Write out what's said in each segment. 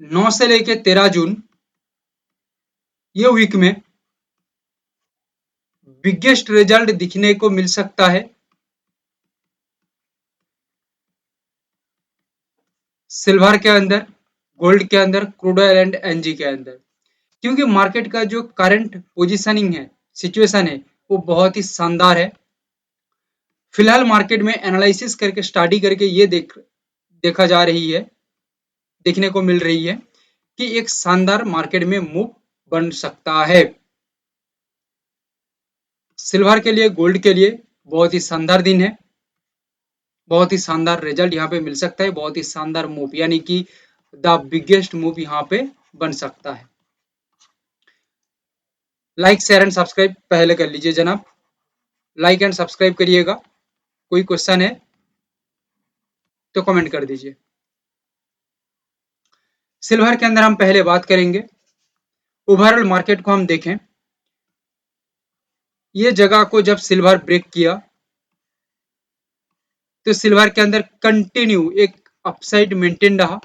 9 से लेके 13 जून ये वीक में बिगेस्ट रिजल्ट दिखने को मिल सकता है सिल्वर के अंदर, गोल्ड के अंदर, क्रूड ऑयल एंड एनजी के अंदर, क्योंकि मार्केट का जो करंट पोजीशनिंग है, सिचुएशन है, वो बहुत ही शानदार है। फिलहाल मार्केट में एनालिसिस करके स्टडी करके ये देखा जा रही है, देखने को मिल रही है कि एक शानदार मार्केट में मूव बन सकता है। सिल्वर के लिए, गोल्ड के लिए बहुत ही शानदार दिन है, बहुत ही शानदार रिजल्ट यहाँ पे मिल सकता है, बहुत ही शानदार मूव, यानी कि द बिगेस्ट मूव यहाँ पे बन सकता है। लाइक शेयर एंड सब्सक्राइब पहले कर लीजिए जनाब, लाइक एंड सब्सक्राइब करिएगा। कोई क्वेश्चन है तो कमेंट कर दीजिए। सिल्वर के अंदर हम पहले बात करेंगे, ओवरऑल मार्केट को हम देखें, ये जगह को जब सिल्वर ब्रेक किया तो सिल्वर के अंदर कंटिन्यू एक अपसाइड मेंटेन रहा,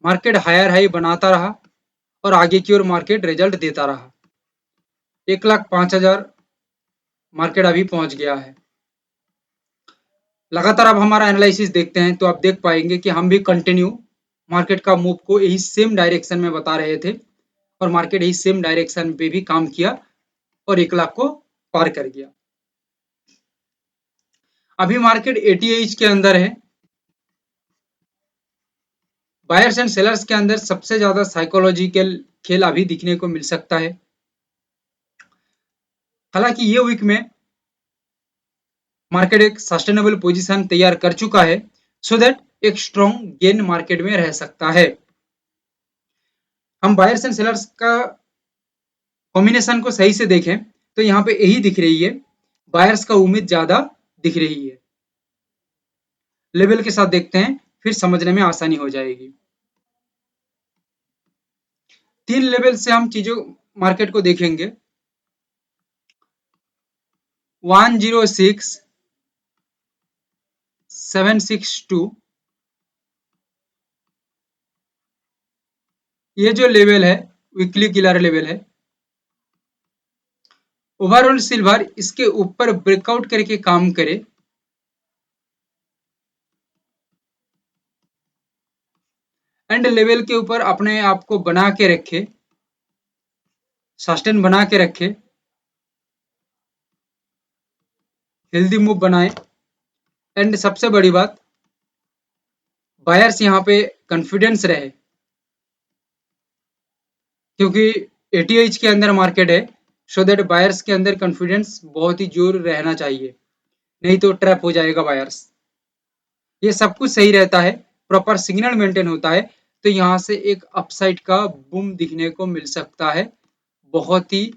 मार्केट हायर हाई बनाता रहा और आगे की ओर मार्केट रिजल्ट देता रहा। 1,05,000 मार्केट अभी पहुंच गया है। लगातार अब हमारा एनालिसिस देखते हैं तो आप देख पाएंगे कि हम भी कंटिन्यू मार्केट का मूव को यही सेम डायरेक्शन में बता रहे थे और मार्केट यही सेम डायरेक्शन पे भी काम किया और 1,00,000 को पार कर गया। अभी मार्केट 88 के अंदर है। बायर्स एंड सेलर्स के अंदर सबसे ज्यादा साइकोलॉजिकल खेल अभी दिखने को मिल सकता है। हालांकि ये वीक में मार्केट एक सस्टेनेबल पोजीशन तैयार कर चुका है, सो दैट एक स्ट्रॉन्ग गेन मार्केट में रह सकता है। हम बायर्स एंड सेलर्स का कॉम्बिनेशन को सही से देखें तो यहाँ पे यही दिख रही है, बायर्स का उम्मीद ज्यादा दिख रही है। लेवल के साथ देखते हैं, फिर समझने में आसानी हो जाएगी। 3 लेवल से हम चीजों मार्केट को देखेंगे, 106, 762, ये जो लेवल है वीकली किलर लेवल है। ओवरऑल सिल्वर इसके ऊपर ब्रेकआउट करके काम करे एंड लेवल के ऊपर अपने आप को बना के रखे, सस्टेन बना के रखे, हेल्दी मूव बनाए एंड सबसे बड़ी बात, बायर्स यहाँ पे कॉन्फिडेंस रहे, क्योंकि 88 के अंदर मार्केट है, सो दैट बायर्स के अंदर कॉन्फिडेंस बहुत ही जोर रहना चाहिए, नहीं तो ट्रैप हो जाएगा बायर्स। ये सब कुछ सही रहता है, प्रॉपर सिग्नल मेंटेन होता है तो यहाँ से एक अपसाइड का बूम दिखने को मिल सकता है। बहुत ही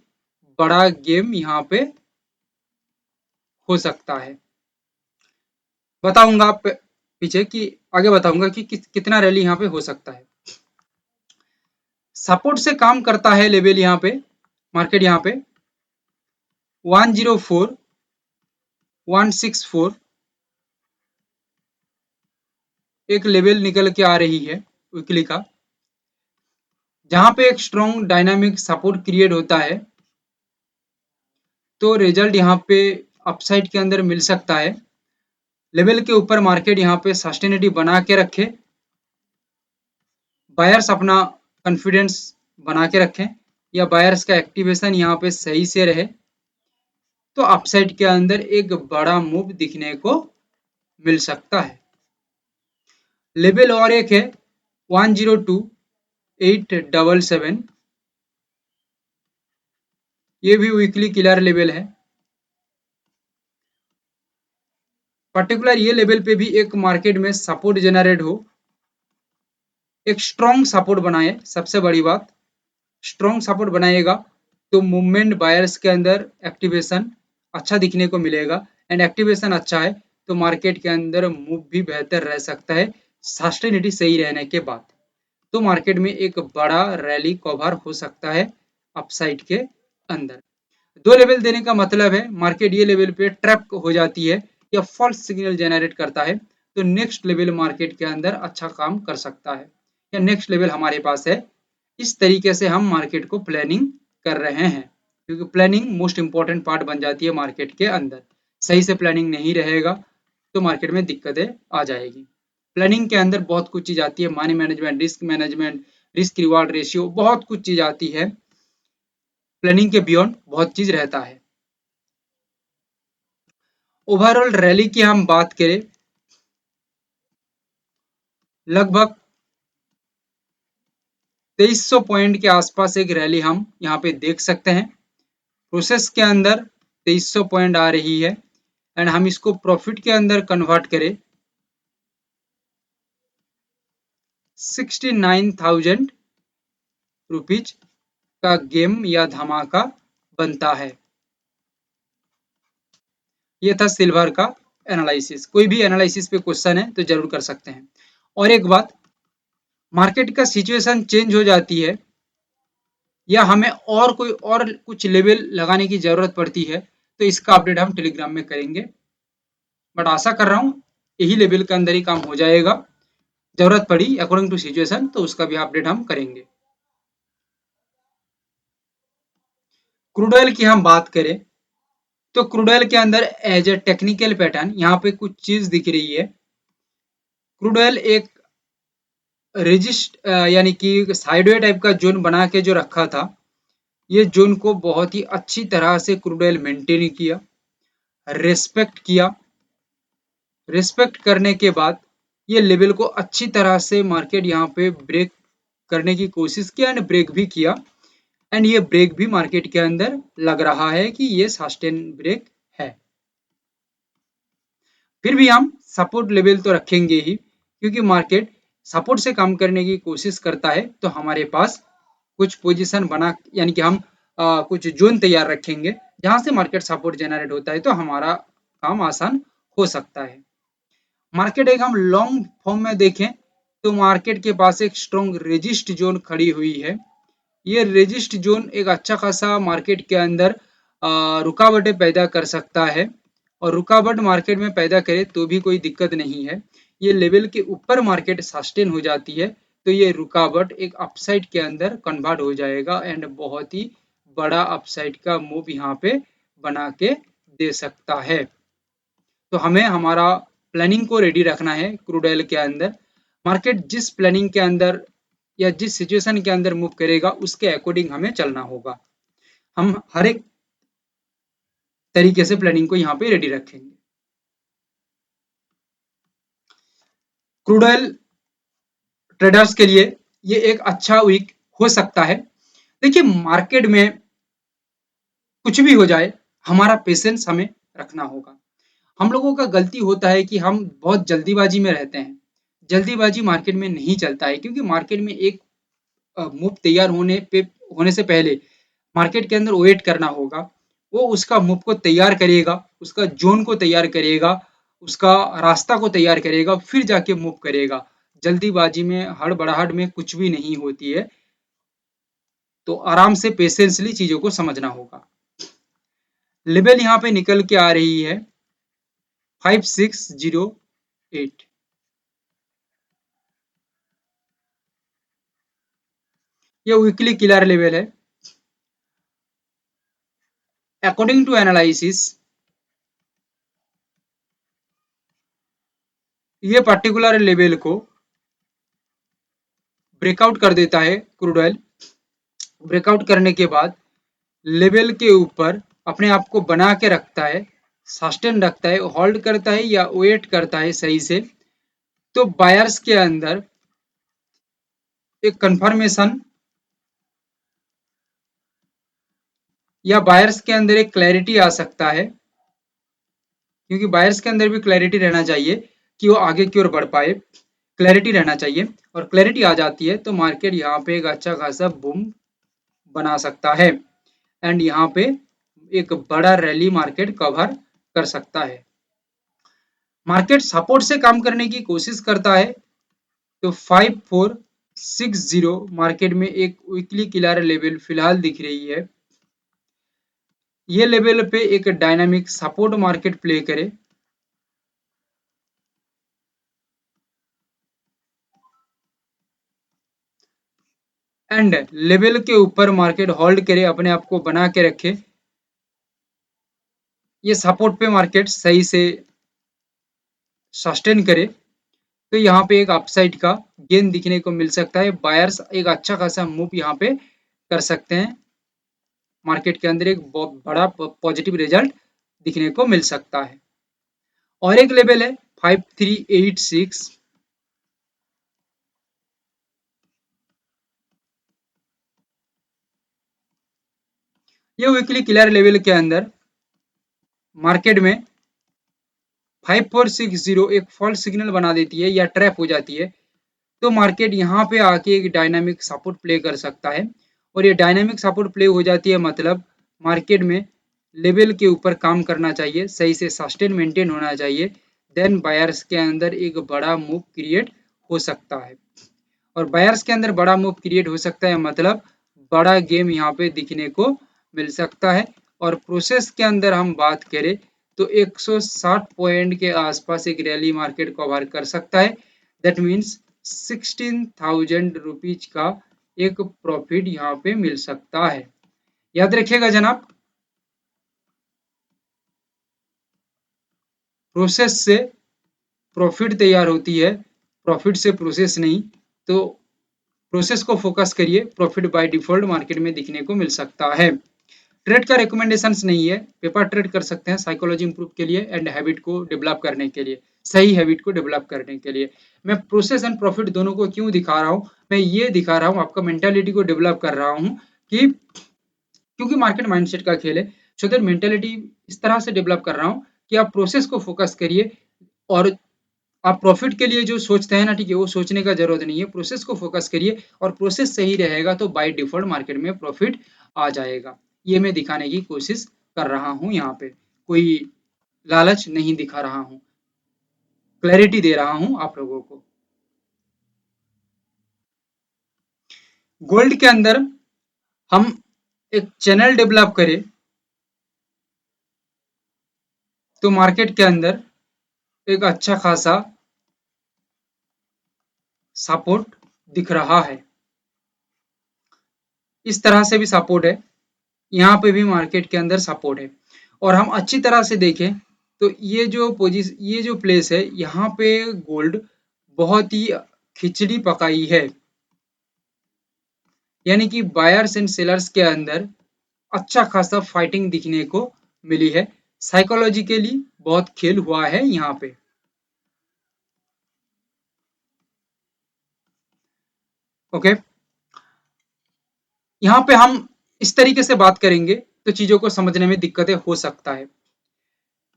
बड़ा गेम यहाँ पे हो सकता है। बताऊंगा पीछे कि आगे बताऊंगा कि कितना रैली यहाँ पे हो सकता है। सपोर्ट से काम करता है लेवल यहाँ पे, मार्केट यहाँ पे 104, 164 एक लेवल निकल के आ रही है वीकली का, जहां पे एक स्ट्रॉन्ग डायनामिक सपोर्ट क्रिएट होता है तो रिजल्ट यहाँ पे अपसाइड के अंदर मिल सकता है। लेवल के ऊपर मार्केट यहाँ पे सस्टेनिटी बना के रखे, बायर्स अपना कॉन्फिडेंस बना के रखें या बायर्स का एक्टिवेशन यहाँ पे सही से रहे तो अपसाइड के अंदर एक बड़ा मूव दिखने को मिल सकता है। लेवल और एक है 102,877, ये भी वीकली किलर लेवल है। पर्टिकुलर ये लेवल पे भी एक मार्केट में सपोर्ट जनरेट हो, एक स्ट्रॉन्ग सपोर्ट बनाए, सबसे बड़ी बात स्ट्रॉन्ग सपोर्ट बनाएगा तो मूवमेंट बायर्स के अंदर एक्टिवेशन अच्छा दिखने को मिलेगा एंड एक्टिवेशन अच्छा है तो मार्केट के अंदर मूव भी बेहतर रह सकता है सस्टेनिटी सही रहने के बाद। तो मार्केट में एक बड़ा रैली कवर हो सकता है अपसाइड के अंदर। 2 लेवल देने का मतलब है मार्केट ये लेवल पे ट्रैप हो जाती है या फॉल्स सिग्नल जनरेट करता है तो नेक्स्ट लेवल मार्केट के अंदर अच्छा काम कर सकता है, या नेक्स्ट लेवल हमारे पास है। इस तरीके से हम मार्केट को प्लानिंग कर रहे हैं, क्योंकि प्लानिंग मोस्ट इंपॉर्टेंट पार्ट बन जाती है मार्केट के अंदर। सही से प्लानिंग नहीं रहेगा तो मार्केट में दिक्कतें आ जाएगी। प्लानिंग के अंदर बहुत कुछ चीज आती है, money management, risk reward ratio, बहुत कुछ चीज आती है। प्लानिंग के बियॉन्ड बहुत चीज रहता है। ओवरऑल रैली की हम बात करें, लगभग 2300 पॉइंट के आसपास एक रैली हम यहाँ पे देख सकते हैं। प्रोसेस के अंदर 2300 पॉइंट आ रही है एंड हम इसको प्रॉफिट के अंदर कन्वर्ट करें 69,000 रुपीज का गेम या धमाका बनता है। ये था सिल्वर का एनालिसिस। कोई भी एनालिसिस पे क्वेश्चन है तो जरूर कर सकते हैं। और एक बात, मार्केट का सिचुएशन चेंज हो जाती है या हमें और कोई और कुछ लेवल लगाने की जरूरत पड़ती है तो इसका अपडेट हम टेलीग्राम में करेंगे। बट आशा कर रहा हूँ यही लेवल के अंदर ही काम हो जाएगा। जरूरत पड़ी अकॉर्डिंग टू सिचुएशन तो उसका भी अपडेट हम करेंगे। क्रूड ऑयल की हम बात करें तो क्रूड ऑयल के अंदर एज ए टेक्निकल पैटर्न यहाँ पे कुछ चीज दिख रही है। क्रूड ऑयल एक रेजिस्ट यानी कि साइडवे टाइप का जोन बना के जो रखा था, ये जोन को बहुत ही अच्छी तरह से क्रूड ऑयल मेंटेन किया, रेस्पेक्ट किया। रेस्पेक्ट करने के बाद ये लेवल को अच्छी तरह से मार्केट यहाँ पे ब्रेक करने की कोशिश किया एंड ब्रेक भी किया एंड ये ब्रेक भी मार्केट के अंदर लग रहा है कि ये सस्टेन ब्रेक है। फिर भी हम सपोर्ट लेवल तो रखेंगे ही, क्योंकि मार्केट सपोर्ट से काम करने की कोशिश करता है तो हमारे पास कुछ पोजीशन बना यानी कि हम कुछ जोन तैयार रखेंगे जहां से मार्केट सपोर्ट जनरेट होता है तो हमारा काम आसान हो सकता है। मार्केट एक हम लॉन्ग फॉर्म में देखें तो मार्केट के पास एक स्ट्रॉन्ग रेजिस्ट जोन खड़ी हुई है। ये रेजिस्ट जोन एक अच्छा खासा मार्केट के अंदर रुकावटें पैदा कर सकता है और रुकावट मार्केट में पैदा करे तो भी कोई दिक्कत नहीं है। ये लेवल के ऊपर मार्केट सस्टेन हो जाती है तो ये रुकावट एक अपसाइड के अंदर कन्वर्ट हो जाएगा एंड बहुत ही बड़ा अपसाइड का मूव यहाँ पे बना के दे सकता है। तो हमें हमारा प्लानिंग को रेडी रखना है क्रूड ऑयल के अंदर। मार्केट जिस प्लानिंग के अंदर या जिस सिचुएशन के अंदर मूव करेगा उसके अकॉर्डिंग हमें चलना होगा। हम हर एक तरीके से प्लानिंग को यहाँ पे रेडी रखेंगे। क्रूड ऑयल ट्रेडर्स के लिए ये एक अच्छा वीक हो सकता है। देखिए, मार्केट में कुछ भी हो जाए हमारा पेशेंस हमें रखना होगा। हम लोगों का गलती होता है कि हम बहुत जल्दीबाजी में रहते हैं। जल्दीबाजी मार्केट में नहीं चलता है, क्योंकि मार्केट में एक मूव तैयार होने से पहले मार्केट के अंदर वेट करना होगा। वो उसका मूव को तैयार करेगा, उसका जोन को तैयार करेगा, उसका रास्ता को तैयार करेगा, फिर जाके मूव करेगा। जल्दीबाजी में हड़बड़ाहट में कुछ भी नहीं होती है। तो आराम से पेशेंसली चीजों को समझना होगा। लेवल यहाँ पे निकल के आ रही है 5608। ये वीकली किलर लेवल है। अकॉर्डिंग टू एनालिसिस ये पर्टिकुलर लेवल को ब्रेकआउट कर देता है क्रूड ऑयल। ब्रेकआउट करने के बाद लेवल के ऊपर अपने आप को बना के रखता है, सस्टेन रखता है, होल्ड करता है या वेट करता है सही से, तो बायर्स के अंदर एक कंफर्मेशन या बायर्स के अंदर एक क्लैरिटी आ सकता है, क्योंकि बायर्स के अंदर भी क्लैरिटी रहना चाहिए कि वो आगे की ओर बढ़ पाए। क्लैरिटी रहना चाहिए और क्लैरिटी आ जाती है तो मार्केट यहाँ पे एक अच्छा खासा बूम बना सकता है एंड यहाँ पे एक बड़ा रैली मार्केट कवर कर सकता है। मार्केट सपोर्ट से काम करने की कोशिश करता है तो 5460 मार्केट में एक वीकली किलर लेवल फिलहाल दिख रही है। ये लेवल पे एक डायनामिक सपोर्ट मार्केट प्ले करे। एंड लेवल के ऊपर मार्केट होल्ड करे, अपने आप को बना के रखे, ये सपोर्ट पे मार्केट सही से सस्टेन करे, तो यहाँ पे एक अपसाइड का गेन दिखने को मिल सकता है। बायर्स एक अच्छा खासा मूव यहाँ पे कर सकते हैं, मार्केट के अंदर एक बहुत बड़ा पॉजिटिव रिजल्ट दिखने को मिल सकता है। और एक लेवल है 5386, ये वीकली क्लियर लेवल के अंदर मार्केट में 5460 एक फॉल्स सिग्नल बना देती है या ट्रैप हो जाती है, तो मार्केट यहाँ पे आके एक डायनामिक सपोर्ट प्ले कर सकता है। और ये डायनामिक सपोर्ट प्ले हो जाती है मतलब मार्केट में लेवल के ऊपर काम करना चाहिए, सही से सस्टेन मेंटेन होना चाहिए, देन बायर्स के अंदर एक बड़ा मूव क्रिएट हो सकता है। और बायर्स के अंदर बड़ा मूव क्रिएट हो सकता है मतलब बड़ा गेम यहाँ पे दिखने को मिल सकता है। और प्रोसेस के अंदर हम बात करें तो 160 पॉइंट के आसपास एक रैली मार्केट कवर कर सकता है, दैट मीन्स 16,000 रुपीज का एक प्रॉफिट यहाँ पे मिल सकता है। याद रखिएगा जनाब, प्रोसेस से प्रॉफिट तैयार होती है, प्रॉफिट से प्रोसेस नहीं। तो प्रोसेस को फोकस करिए, प्रॉफिट बाय डिफॉल्ट मार्केट में दिखने को मिल सकता है। ट्रेड का रिकमेंडेशंस नहीं है, पेपर ट्रेड कर सकते हैं साइकोलॉजी इंप्रूव के लिए एंड हैबिट को डेवलप करने के लिए, सही हैबिट को डेवलप करने के लिए। मैं प्रोसेस एंड प्रॉफिट दोनों को क्यों दिखा रहा हूँ, मैं ये दिखा रहा हूँ आपका मेंटालिटी को डेवलप कर रहा हूँ कि क्योंकि मार्केट माइंडसेट का खेल है, सो दैट मेंटालिटी इस तरह से डेवलप कर रहा हूँ कि आप प्रोसेस को फोकस करिए। और आप प्रॉफिट के लिए जो सोचते हैं ना, ठीक है, वो सोचने का जरूरत नहीं है, प्रोसेस को फोकस करिए और प्रोसेस सही रहेगा तो बाय डिफॉल्ट मार्केट में प्रॉफिट आ जाएगा। ये मैं दिखाने की कोशिश कर रहा हूँ, यहाँ पे कोई लालच नहीं दिखा रहा हूँ, क्लैरिटी दे रहा हूँ आप लोगों को। गोल्ड के अंदर हम एक चैनल डेवलप करें तो मार्केट के अंदर एक अच्छा खासा सपोर्ट दिख रहा है, इस तरह से भी सपोर्ट है, यहाँ पे भी मार्केट के अंदर सपोर्ट है। और हम अच्छी तरह से देखें तो ये जो प्लेस है यहाँ पे गोल्ड बहुत ही खिचड़ी पकाई है, यानी कि बायर्स एंड सेलर्स के अंदर अच्छा खासा फाइटिंग दिखने को मिली है, साइकोलॉजिकली बहुत खेल हुआ है यहाँ पे। ओके, यहाँ पे हम इस तरीके से बात करेंगे तो चीजों को समझने में दिक्कतें हो सकता है,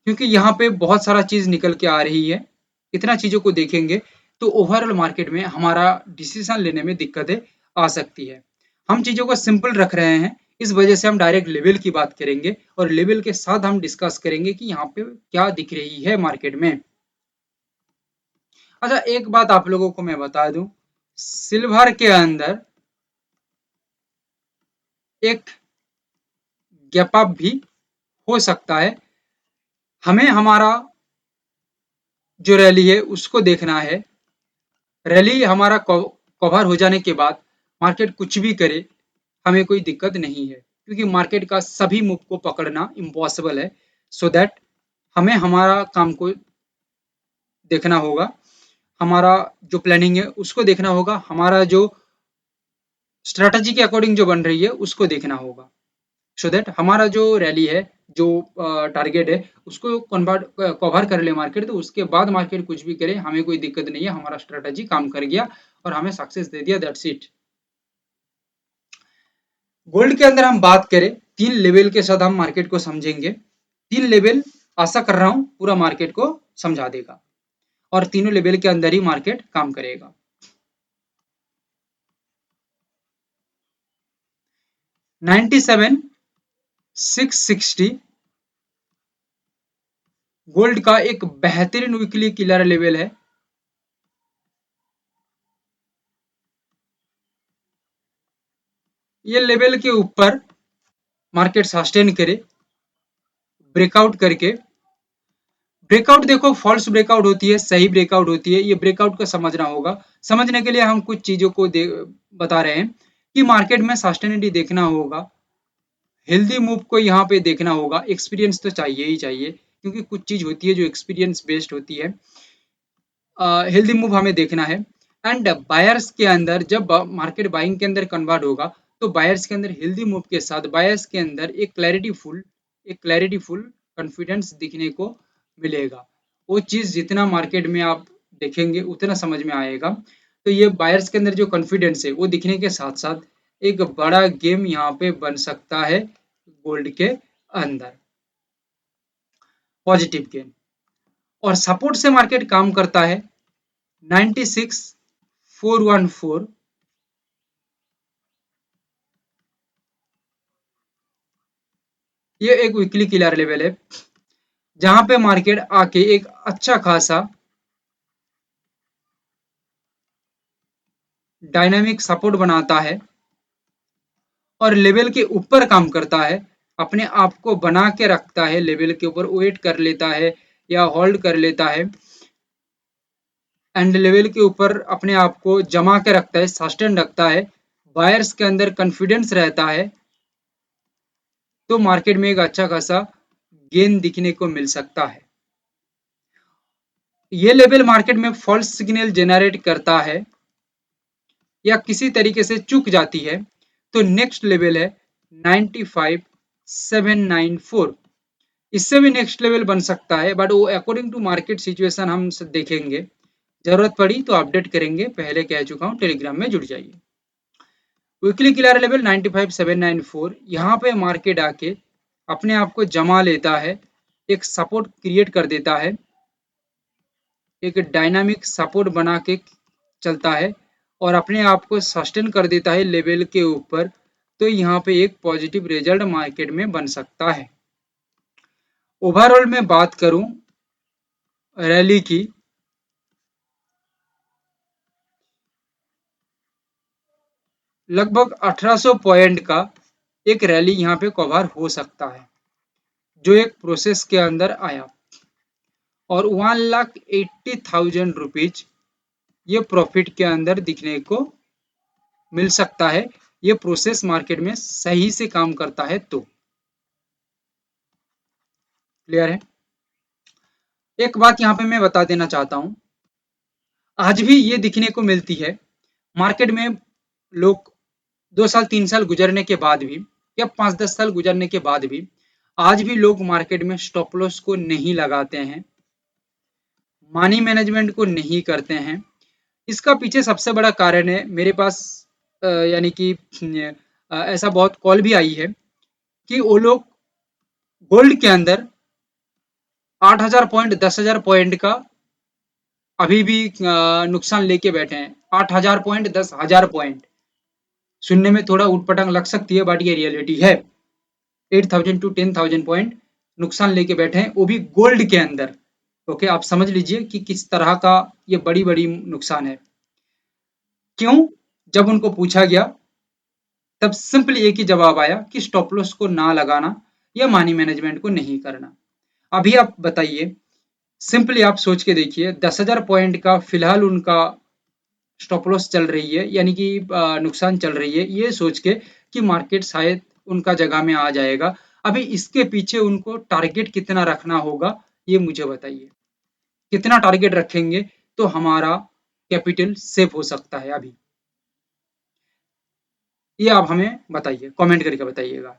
क्योंकि यहाँ पे बहुत सारा चीज निकल के आ रही है, इतना चीजों को देखेंगे तो ओवरऑल मार्केट में हमारा डिसीजन लेने में दिक्कतें आ सकती है। हम चीजों को सिंपल रख रहे हैं, इस वजह से हम डायरेक्ट लेवल की बात करेंगे और लेवल के साथ हम डिस्कस करेंगे कि यहाँ पे क्या दिख रही है मार्केट में। अच्छा, एक बात आप लोगों को मैं बता दूं, सिल्वर के अंदर एक गैप अप भी हो सकता है, हमें हमारा जो रैली है उसको देखना है। रैली हमारा कवर हो जाने के बाद मार्केट कुछ भी करे हमें कोई दिक्कत नहीं है, क्योंकि मार्केट का सभी मूव को पकड़ना इम्पॉसिबल है। सो दैट हमें हमारा काम को देखना होगा, हमारा जो प्लानिंग है उसको देखना होगा, हमारा जो स्ट्रेटजी के अकॉर्डिंग जो बन रही है उसको देखना होगा, सो दैट हमारा जो रैली है, जो टारगेट है उसको कन्वर्ट कवर कर ले मार्केट, तो उसके बाद मार्केट कुछ भी करे हमें कोई दिक्कत नहीं है, हमारा स्ट्रेटजी काम कर गया और हमें सक्सेस दे दिया, दैट्स इट। गोल्ड के अंदर हम बात करें, तीन लेवल के साथ हम मार्केट को समझेंगे, तीन लेवल आशा कर रहा हूं पूरा मार्केट को समझा देगा और तीनों लेवल के अंदर ही मार्केट काम करेगा। 97,660 गोल्ड का एक बेहतरीन वीकली किलर लेवल है, ये लेवल के ऊपर मार्केट सस्टेन करे ब्रेकआउट करके, ब्रेकआउट देखो फॉल्स ब्रेकआउट होती है, सही ब्रेकआउट होती है, ये ब्रेकआउट को समझना होगा। समझने के लिए हम कुछ चीजों को बता रहे हैं कि मार्केट में सस्टेनिटी देखना होगा, हेल्दी मूव को यहाँ पे देखना होगा, एक्सपीरियंस तो चाहिए ही चाहिए क्योंकि कुछ चीज होती है जो एक्सपीरियंस बेस्ड होती है। हेल्दी मूव हमें देखना है। एंड बायर्स के अंदर जब मार्केट बाइंग के अंदर कन्वर्ट होगा तो बायर्स के अंदर हेल्दी मूव के साथ बायर्स के अंदर एक क्लैरिटीफुल कॉन्फिडेंस दिखने को मिलेगा। वो चीज जितना मार्केट में आप देखेंगे उतना समझ में आएगा। तो ये बायर्स के अंदर जो कॉन्फिडेंस है वो दिखने के साथ साथ एक बड़ा गेम यहाँ पे बन सकता है गोल्ड के अंदर, पॉजिटिव गेम। और सपोर्ट से मार्केट काम करता है 96,414, ये एक वीकली किलर लेवल है जहां पे मार्केट आके एक अच्छा खासा डायनामिक सपोर्ट बनाता है और लेवल के ऊपर काम करता है, अपने आप को बना के रखता है, लेवल के ऊपर वेट कर लेता है या होल्ड कर लेता है एंड लेवल के ऊपर अपने आप को जमा के रखता है, सस्टेन रखता है, बायर्स के अंदर कॉन्फिडेंस रहता है, तो मार्केट में एक अच्छा खासा गेन दिखने को मिल सकता है। ये लेवल मार्केट में फॉल्स सिग्नल जनरेट करता है या किसी तरीके से चूक जाती है तो नेक्स्ट लेवल है 95,794, इससे भी नेक्स्ट लेवल बन सकता है बट वो अकॉर्डिंग टू मार्केट सिचुएशन हम देखेंगे, जरूरत पड़ी तो अपडेट करेंगे, पहले कह चुका हूँ टेलीग्राम में जुड़ जाइए। वीकली क्लियर लेवल 95,794, यहाँ पे मार्केट आके अपने आप को जमा लेता है, एक सपोर्ट क्रिएट कर देता है, एक डायनामिक सपोर्ट बना के चलता है और अपने आप को सस्टेन कर देता है लेवल के ऊपर, तो यहाँ पे एक पॉजिटिव रिजल्ट मार्केट में बन सकता है। ओवरऑल में बात करूं रैली की, लगभग 1800 पॉइंट का एक रैली यहाँ पे कवर हो सकता है जो एक प्रोसेस के अंदर आया और 1,80,000 रुपीज ये प्रॉफिट के अंदर दिखने को मिल सकता है, ये प्रोसेस मार्केट में सही से काम करता है तो। क्लियर है? एक बात यहाँ पे मैं बता देना चाहता हूँ, आज भी ये दिखने को मिलती है मार्केट में, लोग 2 साल 3 साल गुजरने के बाद भी या 5-10 साल गुजरने के बाद भी आज भी लोग मार्केट में स्टॉप लॉस को नहीं लगाते हैं, मनी मैनेजमेंट को नहीं करते हैं। इसका पीछे सबसे बड़ा कारण है मेरे पास, यानी कि ऐसा बहुत कॉल भी आई है कि वो लोग गोल्ड के अंदर 8,000 पॉइंट 10,000 पॉइंट का अभी भी नुकसान लेके बैठे हैं। 8,000 पॉइंट 10,000 पॉइंट सुनने में थोड़ा उटपटांग लग सकती है बट ये रियलिटी है। 8,000 to 10,000 पॉइंट नुकसान लेके बैठे हैं, वो भी गोल्ड के अंदर। ओके, आप समझ लीजिए कि किस तरह का ये बड़ी बड़ी नुकसान है। क्यों? जब उनको पूछा गया तब सिंपली एक ही जवाब आया कि स्टॉप लॉस को ना लगाना या मनी मैनेजमेंट को नहीं करना। अभी आप बताइए, सिंपली आप सोच के देखिए, 10,000 पॉइंट का फिलहाल उनका स्टॉप लॉस चल रही है यानी कि नुकसान चल रही है, ये सोच के कि मार्केट शायद उनका जगह में आ जाएगा। अभी इसके पीछे उनको टारगेट कितना रखना होगा ये मुझे बताइए, कितना टारगेट रखेंगे तो हमारा कैपिटल सेफ हो सकता है अभी, ये आप हमें बताइए, कमेंट करके बताइएगा।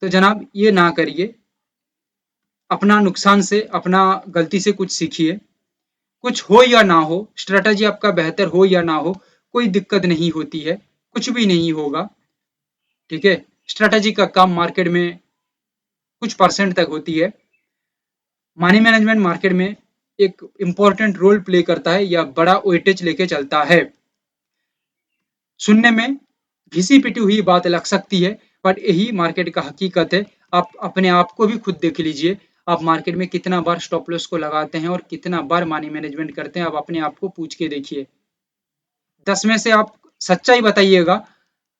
तो जनाब ये ना करिए, अपना नुकसान से अपना गलती से कुछ सीखिए, कुछ हो या ना हो, स्ट्रेटजी आपका बेहतर हो या ना हो, कोई दिक्कत नहीं होती है, कुछ भी नहीं होगा। ठीक है, स्ट्रेटजी का काम मार्केट में कुछ परसेंट तक होती है, मनी मैनेजमेंट मार्केट में एक इंपॉर्टेंट रोल प्ले करता है या बड़ा वेटेज लेके चलता है। सुनने में घिसी पिटी हुई बात लग सकती है बट यही मार्केट का हकीकत है। आप अपने आप को भी खुद देख लीजिए, आप मार्केट में कितना बार स्टॉप लॉस को लगाते हैं और कितना बार मनी मैनेजमेंट करते हैं, आप अपने आप को पूछ के देखिए। 10 में से आप सच्चाई बताइएगा,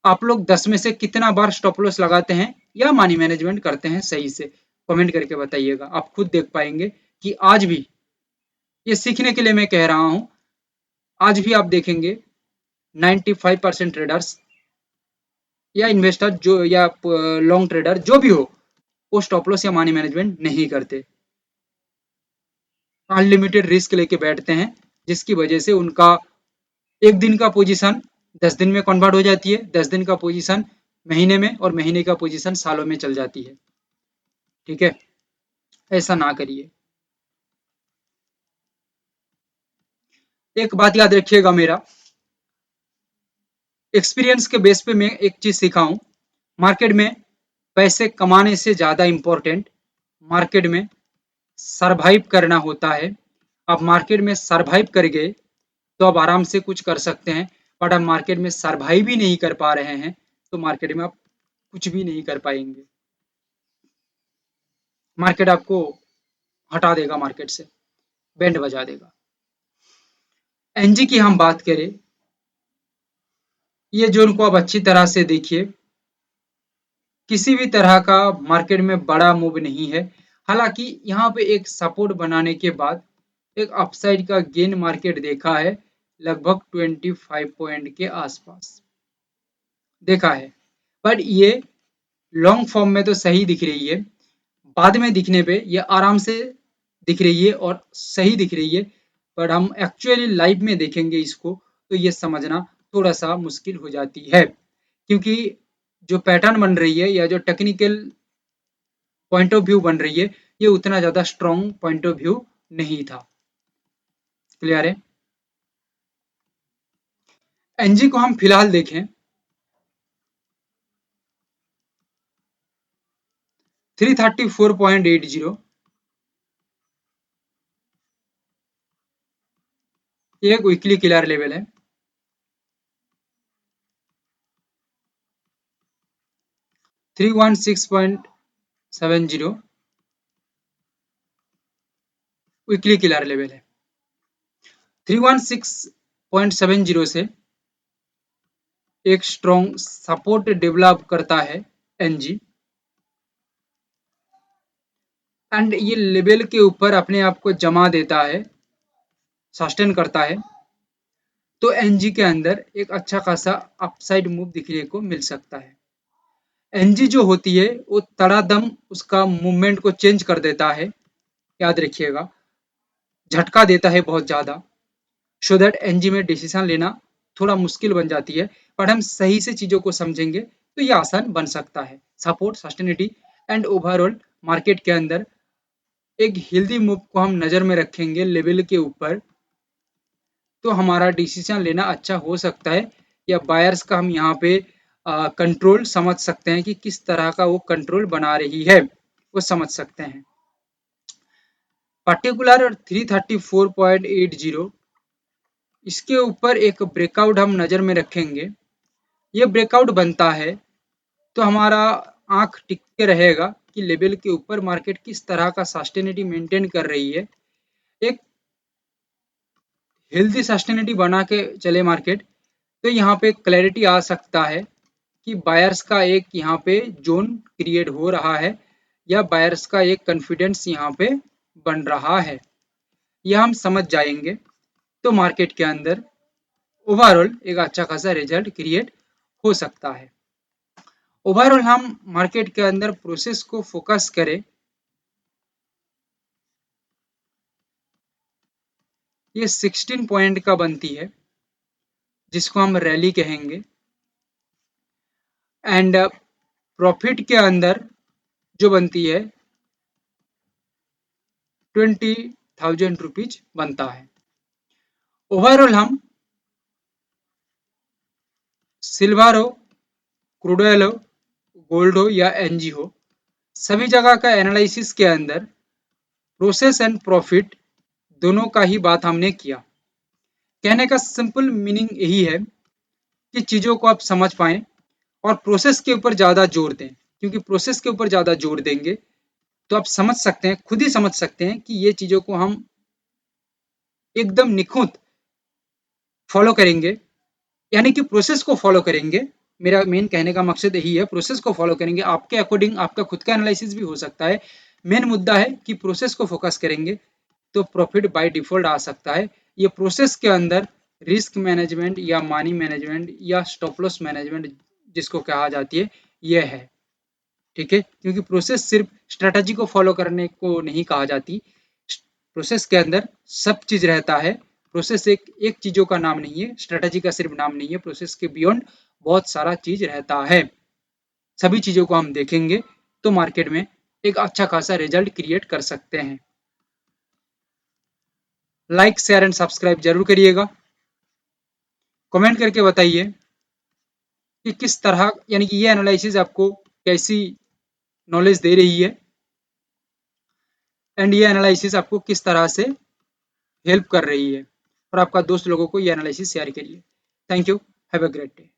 आप लोग 10 में से कितना बार स्टॉप लॉस लगाते हैं या मनी मैनेजमेंट करते हैं सही से, कमेंट करके बताइएगा। आप खुद देख पाएंगे कि आज भी, ये सीखने के लिए मैं कह रहा हूं, आज भी आप देखेंगे 95% ट्रेडर्स या इन्वेस्टर जो या लॉन्ग ट्रेडर जो भी हो, वो स्टॉप लॉस या मनी मैनेजमेंट नहीं करते, अनलिमिटेड रिस्क लेके बैठते हैं, जिसकी वजह से उनका एक दिन का पोजीशन 10 दिन में कन्वर्ट हो जाती है, 10 दिन का पोजीशन महीने में, और महीने का पोजीशन सालों में चल जाती है। ठीक है, ऐसा ना करिए। एक बात याद रखिएगा, मेरा एक्सपीरियंस के बेस पे मैं एक चीज सीखा हूं, मार्केट में पैसे कमाने से ज्यादा इंपॉर्टेंट मार्केट में सरवाइव करना होता है। आप मार्केट में सरवाइव कर गए तो आप आराम से कुछ कर सकते हैं, बट आप मार्केट में सरवाइव ही नहीं कर पा रहे हैं तो मार्केट में आप कुछ भी नहीं कर पाएंगे। मार्केट आपको हटा देगा, मार्केट से बैंड बजा देगा। एनजी की हम बात करें, ये जोन को आप अच्छी तरह से देखिए, किसी भी तरह का मार्केट में बड़ा मूव नहीं है। हालांकि यहाँ पे एक सपोर्ट बनाने के बाद एक अपसाइड का गेन मार्केट देखा है, लगभग 25 पॉइंट के आसपास देखा है, बट ये लॉन्ग फॉर्म में तो सही दिख रही है, बाद में दिखने पे ये आराम से दिख रही है और सही दिख रही है, पर हम एक्चुअली लाइव में देखेंगे इसको तो ये समझना थोड़ा सा मुश्किल हो जाती है, क्योंकि जो पैटर्न बन रही है या जो टेक्निकल पॉइंट ऑफ व्यू बन रही है, ये उतना ज्यादा स्ट्रॉन्ग पॉइंट ऑफ व्यू नहीं था। क्लियर है? एनजी को हम फिलहाल देखें, 334.80 ये एक वीकली क्लियर लेवल है। 316.70 वीकली क्लियर लेवल है। 316.70 से एक स्ट्रॉन्ग सपोर्ट डेवलप करता है एनजी, एंड ये लेवल के ऊपर अपने आप को जमा देता है, सस्टेन करता है, तो एनजी के अंदर एक अच्छा खासा अपसाइड मूव दिखने को मिल सकता है। एनजी जो होती है वो तड़ादम उसका मूवमेंट को चेंज कर देता है, याद रखिएगा, झटका देता है बहुत ज्यादा, सो दैट एनजी में डिसीजन लेना थोड़ा मुश्किल बन जाती है, पर हम सही से चीजों को समझेंगे तो ये आसान बन सकता है। सपोर्ट, सस्टेनिटी एंड ओवरऑल मार्केट के अंदर एक हेल्दी मूव को हम नजर में रखेंगे लेवल के ऊपर, तो हमारा डिसीजन लेना अच्छा हो सकता है, या बायर्स का हम यहाँ पे कंट्रोल समझ सकते हैं कि किस तरह का वो कंट्रोल बना रही है, वो समझ सकते हैं। पर्टिकुलर 334.80 इसके ऊपर एक ब्रेकआउट हम नजर में रखेंगे, ये ब्रेकआउट बनता है तो हमारा आंख टिक के रहेगा कि लेवल के ऊपर मार्केट किस तरह का सस्टेनिटी मेंटेन कर रही है। एक हेल्दी सस्टेनिटी बना के चले मार्केट तो यहाँ पे क्लैरिटी आ सकता है कि बायर्स का एक यहाँ पे जोन क्रिएट हो रहा है, या बायर्स का एक कॉन्फिडेंस यहाँ पे बन रहा है, यह हम समझ जाएंगे तो मार्केट के अंदर ओवरऑल एक अच्छा खासा रिजल्ट क्रिएट हो सकता है। ओवरऑल हम मार्केट के अंदर प्रोसेस को फोकस करें, ये 16 पॉइंट का बनती है जिसको हम रैली कहेंगे, एंड प्रॉफिट के अंदर जो बनती है 20,000 रुपीज बनता है। ओवरऑल हम सिल्वर हो, क्रूड ऑयल हो, गोल्ड हो या एनजी हो, सभी जगह का एनालिसिस के अंदर प्रोसेस एंड प्रॉफिट दोनों का ही बात हमने किया। कहने का सिंपल मीनिंग यही है कि चीजों को आप समझ पाएं और प्रोसेस के ऊपर ज्यादा जोर दें, क्योंकि प्रोसेस के ऊपर ज्यादा जोर देंगे तो आप समझ सकते हैं, खुद ही समझ सकते हैं कि ये चीजों को हम एकदम निखुंत फॉलो करेंगे, यानी कि प्रोसेस को फॉलो करेंगे। मेरा मेन कहने का मकसद यही है, प्रोसेस को फॉलो करेंगे, आपके अकॉर्डिंग आपका खुद का एनालिसिस भी हो सकता है। मेन मुद्दा है कि प्रोसेस को फोकस करेंगे तो प्रॉफिट बाय डिफॉल्ट आ सकता है। ये प्रोसेस के अंदर रिस्क मैनेजमेंट या मनी मैनेजमेंट या स्टॉप लॉस मैनेजमेंट जिसको कहा जाती है यह है, ठीक है। क्योंकि प्रोसेस सिर्फ स्ट्रेटजी को फॉलो करने को नहीं कहा जाती, प्रोसेस के अंदर सब चीज रहता है। प्रोसेस एक एक चीजों का नाम नहीं है, स्ट्रेटजी का सिर्फ नाम नहीं है, प्रोसेस के बियॉन्ड बहुत सारा चीज रहता है। सभी चीजों को हम देखेंगे तो मार्केट में एक अच्छा खासा रिजल्ट क्रिएट कर सकते हैं। लाइक शेयर एंड सब्सक्राइब जरूर करिएगा। कमेंट करके बताइए कि किस तरह, यानी कि ये एनालिसिस आपको कैसी नॉलेज दे रही है एंड ये एनालिसिस आपको किस तरह से हेल्प कर रही है, और आपका दोस्त लोगों को ये एनालिसिस शेयर करिए। Thank you, have a great day.